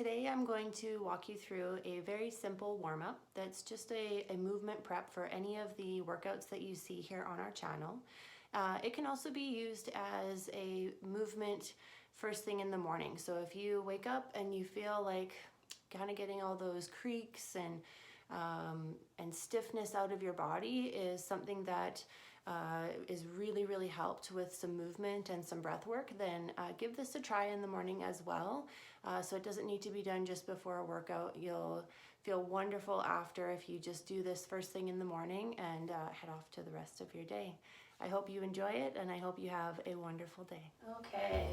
Today I'm going to walk you through a very simple warm-up that's just a movement prep for any of the workouts that you see here on our channel. It can also be used as a movement first thing in the morning. So if you wake up and you feel like kind of getting all those creaks and stiffness out of your body is something that is really helped with some movement and some breath work, then give this a try in the morning as well. So it doesn't need to be done just before a workout. You'll feel wonderful after if you just do this first thing in the morning and head off to the rest of your day. I hope you enjoy it and I hope you have a wonderful day. Okay,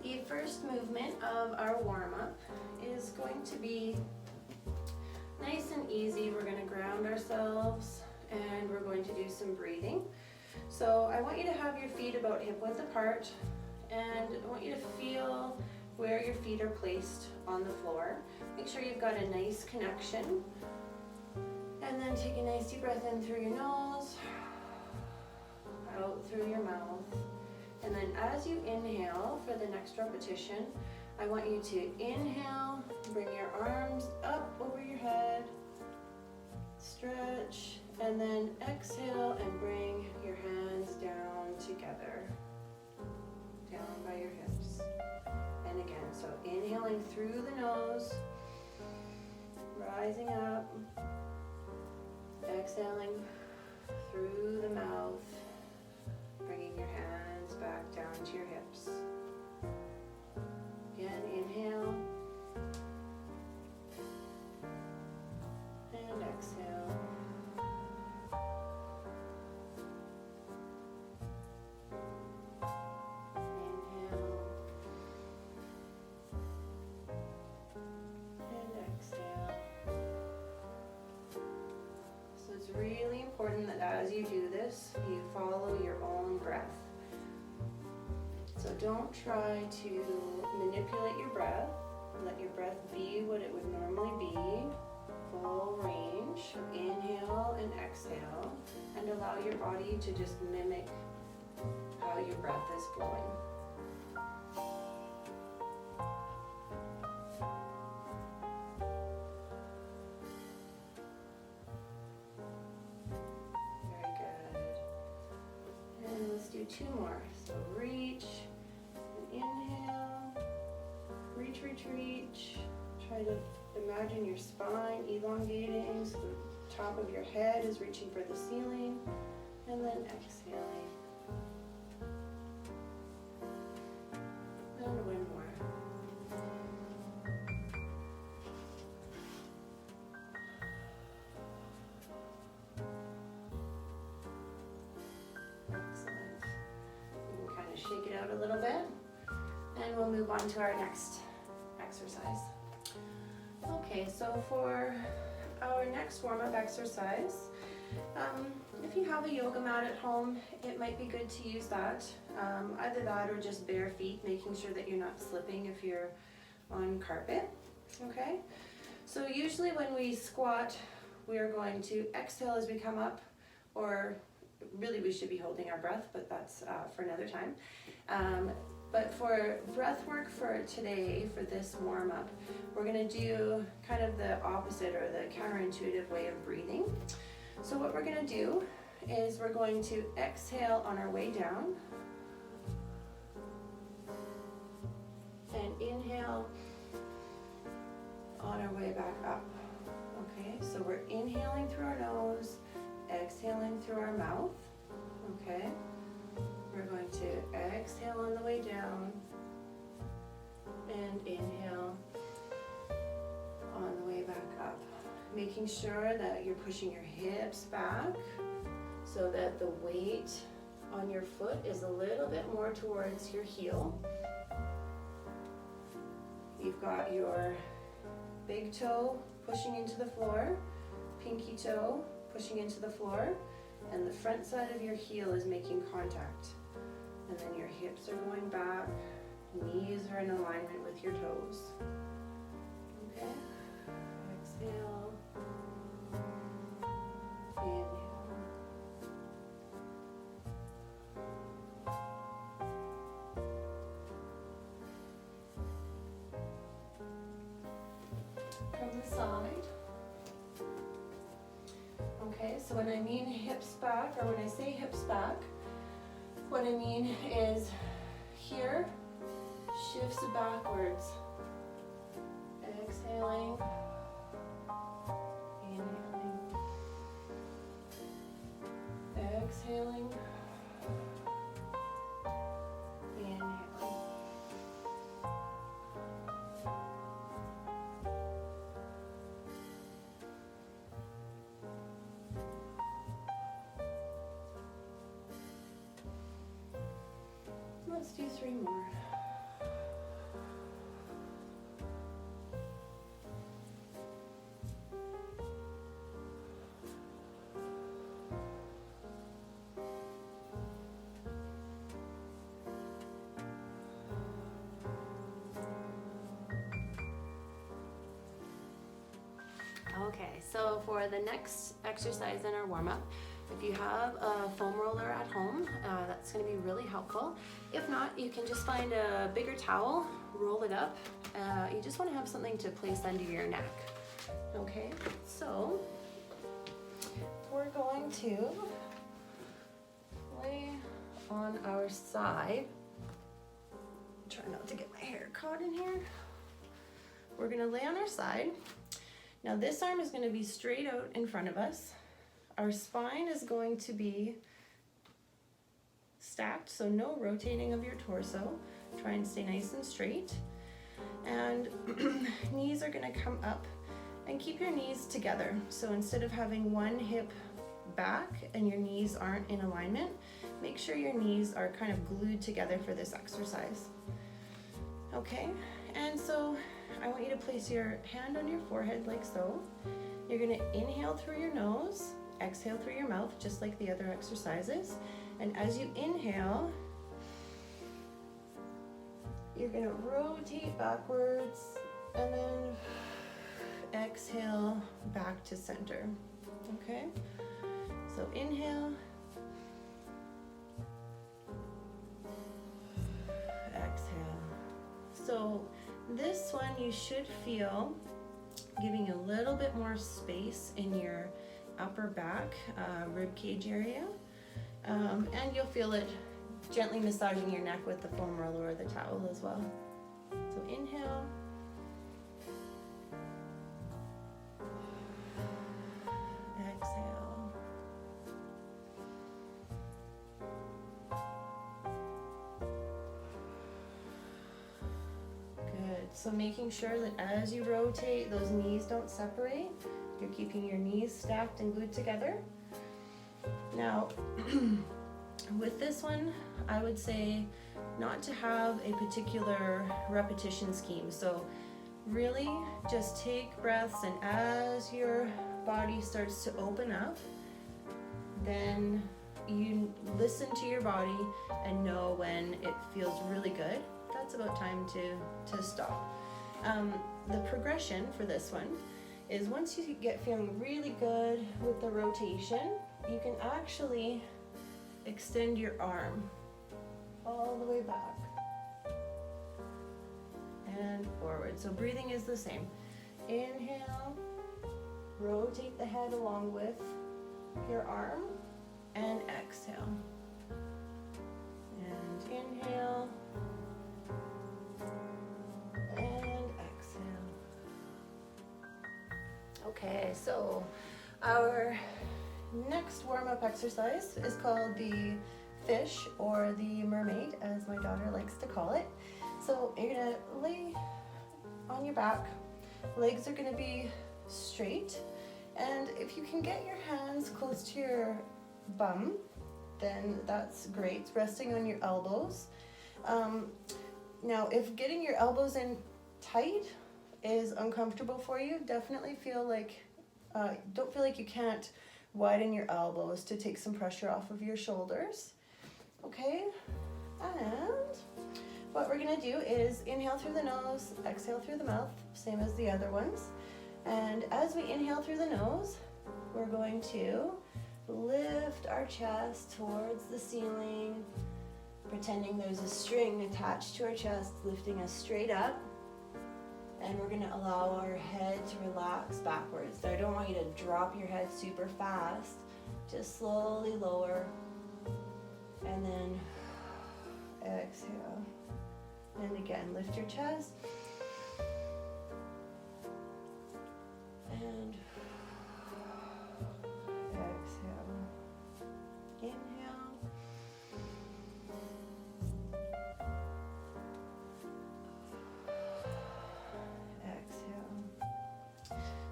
the first movement of our warm-up is going to be nice and easy. We're going to ground ourselves and we're going to do some breathing. So I want you to have your feet about hip width apart, and I want you to feel where your feet are placed on the floor. Make sure you've got a nice connection, and then take a nice deep breath in through your nose, out through your mouth, and then as you inhale for the next repetition, I want you to inhale, bring your arms up over your head, stretch, and then exhale and bring your hands down together, down by your hips. And again, so inhaling through the nose, rising up, exhaling through the mouth, bringing your hands back down to your hips. Again, inhale, and exhale. Really important that as you do this, you follow your own breath. So don't try to manipulate your breath. Let your breath be what it would normally be. Full range. Inhale and exhale, and allow your body to just mimic how your breath is flowing. Two more. So reach and inhale, reach. Try to imagine your spine elongating so the top of your head is reaching for the ceiling, and then exhaling. And one more. Shake it out a little bit, and we'll move on to our next exercise. Okay, so for our next warm-up exercise, if you have a yoga mat at home, it might be good to use that. Either that or just bare feet, making sure that you're not slipping if you're on carpet. Okay, so usually when we squat, we are going to exhale as we come up, or really we should be holding our breath, but that's for another time. But for breath work for today, for this warm-up, we're going to do kind of the opposite or the counterintuitive way of breathing. So what we're going to do is we're going to exhale on our way down and inhale on our way back up. Okay, so we're inhaling through our nose, exhaling through our mouth. Okay, we're going to exhale on the way down and inhale on the way back up. Making sure that you're pushing your hips back so that the weight on your foot is a little bit more towards your heel. You've got your big toe pushing into the floor, pinky toe pushing into the floor, and the front side of your heel is making contact. And then your hips are going back, knees are in alignment with your toes. Okay, exhale, inhale. the side. Okay, so when I mean hips back, or when I say hips back, what I mean is here shifts backwards. Exhaling, inhaling, exhaling, inhaling. Let's do 3 more. Okay, so for the next exercise in our warm-up, if you have a foam roller at home, that's going to be really helpful. If not, you can just find a bigger towel, roll it up. You just want to have something to place under your neck. Okay, so we're going to lay on our side. Try not to get my hair caught in here. We're going to lay on our side. Now this arm is going to be straight out in front of us. Our spine is going to be stacked, so no rotating of your torso. Try and stay nice and straight. And knees are going to come up, and keep your knees together. So instead of having one hip back and your knees aren't in alignment, make sure your knees are kind of glued together for this exercise. Okay, and so I want you to place your hand on your forehead like so. You're going to inhale through your nose, exhale through your mouth, just like the other exercises. And as you inhale, you're going to rotate backwards and then exhale back to center. Okay? So inhale, exhale. So this one you should feel giving you a little bit more space in your upper back rib cage area, and you'll feel it gently massaging your neck with the foam roller or the towel as well. So inhale, exhale, good. So making sure that as you rotate, those knees don't separate. You're keeping your knees stacked and glued together. Now, with this one, I would say not to have a particular repetition scheme. So really just take breaths, and as your body starts to open up, then you listen to your body and know when it feels really good. That's about time to stop. The progression for this one is once you get feeling really good with the rotation, you can actually extend your arm all the way back and forward. So breathing is the same. Inhale, rotate the head along with your arm, and exhale. And inhale, and exhale. Okay, so our next warm-up exercise is called the fish or the mermaid, as my daughter likes to call it. So you're gonna lay on your back, legs are gonna be straight, and if you can get your hands close to your bum, then that's great, resting on your elbows. Now if getting your elbows in tight is uncomfortable for you, definitely feel like, don't feel like you can't widen your elbows to take some pressure off of your shoulders. Okay, and what we're gonna do is inhale through the nose, exhale through the mouth, same as the other ones. And as we inhale through the nose, we're going to lift our chest towards the ceiling, pretending there's a string attached to our chest, lifting us straight up. And we're gonna allow our head to relax backwards. I don't want you to drop your head super fast. Just slowly lower. And then exhale. And again, lift your chest. And exhale. Inhale. Exhale.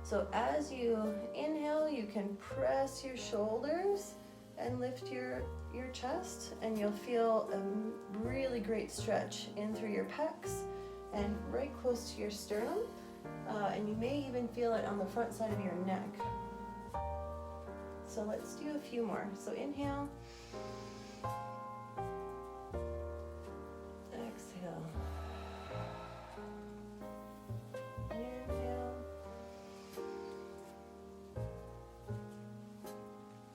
So as you inhale, you can press your shoulders and lift your chest, and you'll feel a really great stretch in through your pecs and right close to your sternum. And you may even feel it on the front side of your neck. So let's do a few more. So inhale. Exhale. Inhale.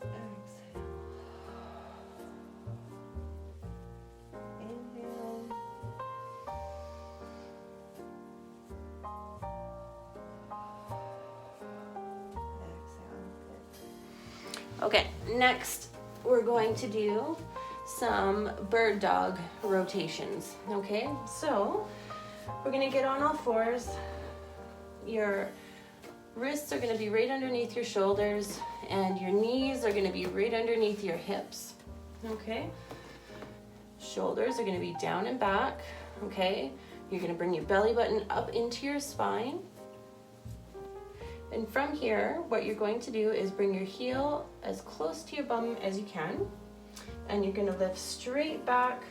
Exhale. Inhale. Okay, next we're going to do some bird dog rotations, okay? So we're gonna get on all fours. Your wrists are gonna be right underneath your shoulders and your knees are gonna be right underneath your hips, okay? Shoulders are gonna be down and back, okay? You're gonna bring your belly button up into your spine. And from here, what you're going to do is bring your heel as close to your bum as you can. And you're gonna lift straight back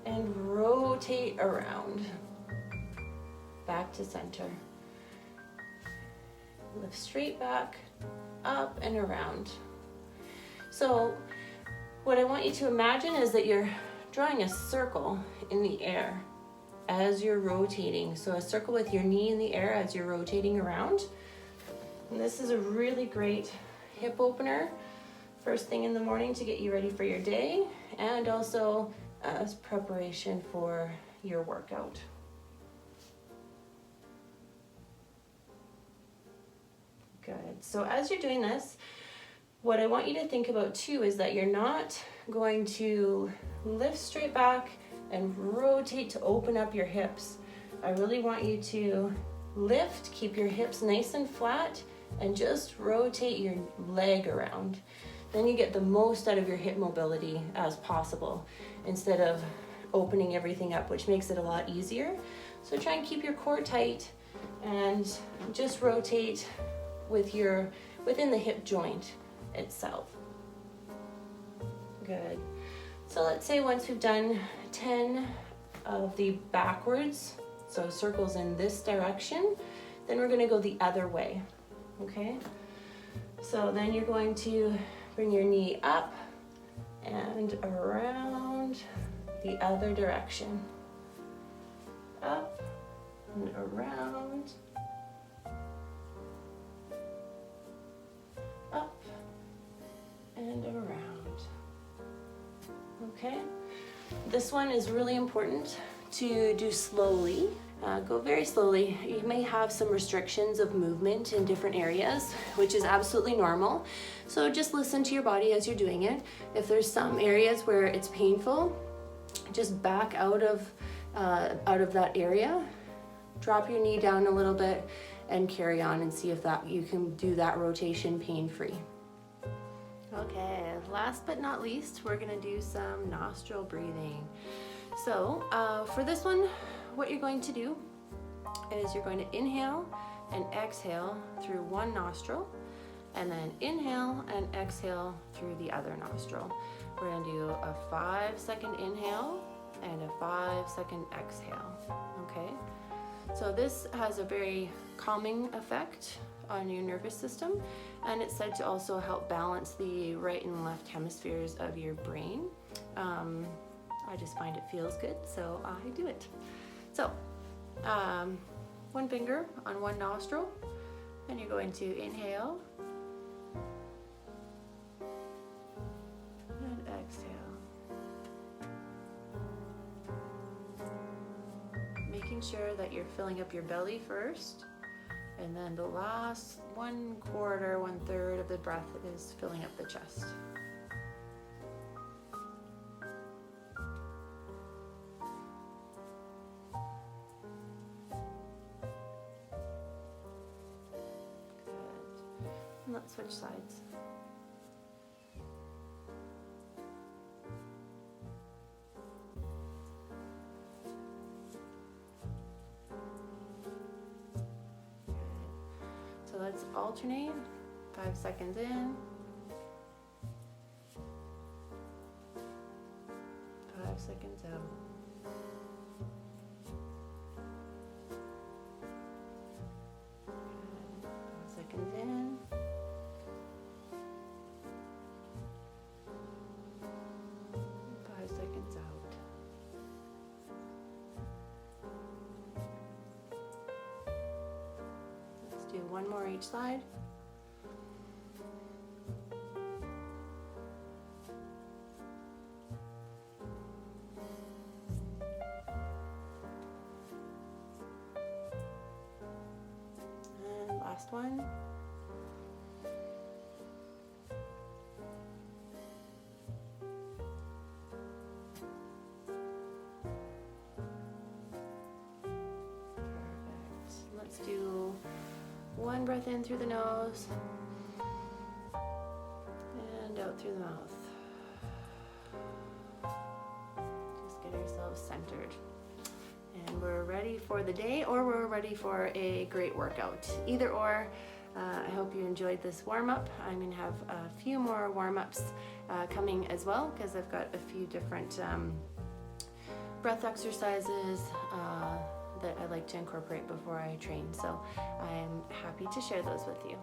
and rotate around. Back to center. Lift straight back, up and around. So what I want you to imagine is that you're drawing a circle in the air as you're rotating. So a circle with your knee in the air as you're rotating around. And this is a really great hip opener, first thing in the morning to get you ready for your day, and also as preparation for your workout. Good. So as you're doing this, what I want you to think about too is that you're not going to lift straight back and rotate to open up your hips. I really want you to lift, keep your hips nice and flat, and just rotate your leg around. Then you get the most out of your hip mobility as possible instead of opening everything up, which makes it a lot easier. So try and keep your core tight and just rotate within the hip joint itself. Good. So let's say once we've done 10 of the backwards, so circles in this direction, then we're gonna go the other way, okay? So then you're going to bring your knee up and around the other direction. Up and around. Up and around. Okay? This one is really important to do slowly. Go very slowly. You may have some restrictions of movement in different areas, which is absolutely normal. So just listen to your body as you're doing it. If there's some areas where it's painful, just back out of that area. Drop your knee down a little bit and carry on and see if you can do that rotation pain-free. Okay, last but not least, we're gonna do some nostril breathing. So for this one, what you're going to do is you're going to inhale and exhale through one nostril, and then inhale and exhale through the other nostril. We're going to do a 5-second inhale and a 5-second exhale, okay? So this has a very calming effect on your nervous system, and it's said to also help balance the right and left hemispheres of your brain. I just find it feels good, so I do it. So, one finger on one nostril, and you're going to inhale and exhale. making sure that you're filling up your belly first, and then the last 1/4, 1/3 of the breath is filling up the chest. Good. And let's switch sides. So let's alternate, 5 seconds in, 5 seconds out. Good. 5 seconds in, 5 seconds out. Do one more each side. And last one. Perfect. Let's do one breath in through the nose and out through the mouth. Just get ourselves centered. And we're ready for the day, or we're ready for a great workout. Either or. I hope you enjoyed this warm-up. I'm going to have a few more warm-ups coming as well, because I've got a few different breath exercises that I like to incorporate before I train. So I'm happy to share those with you.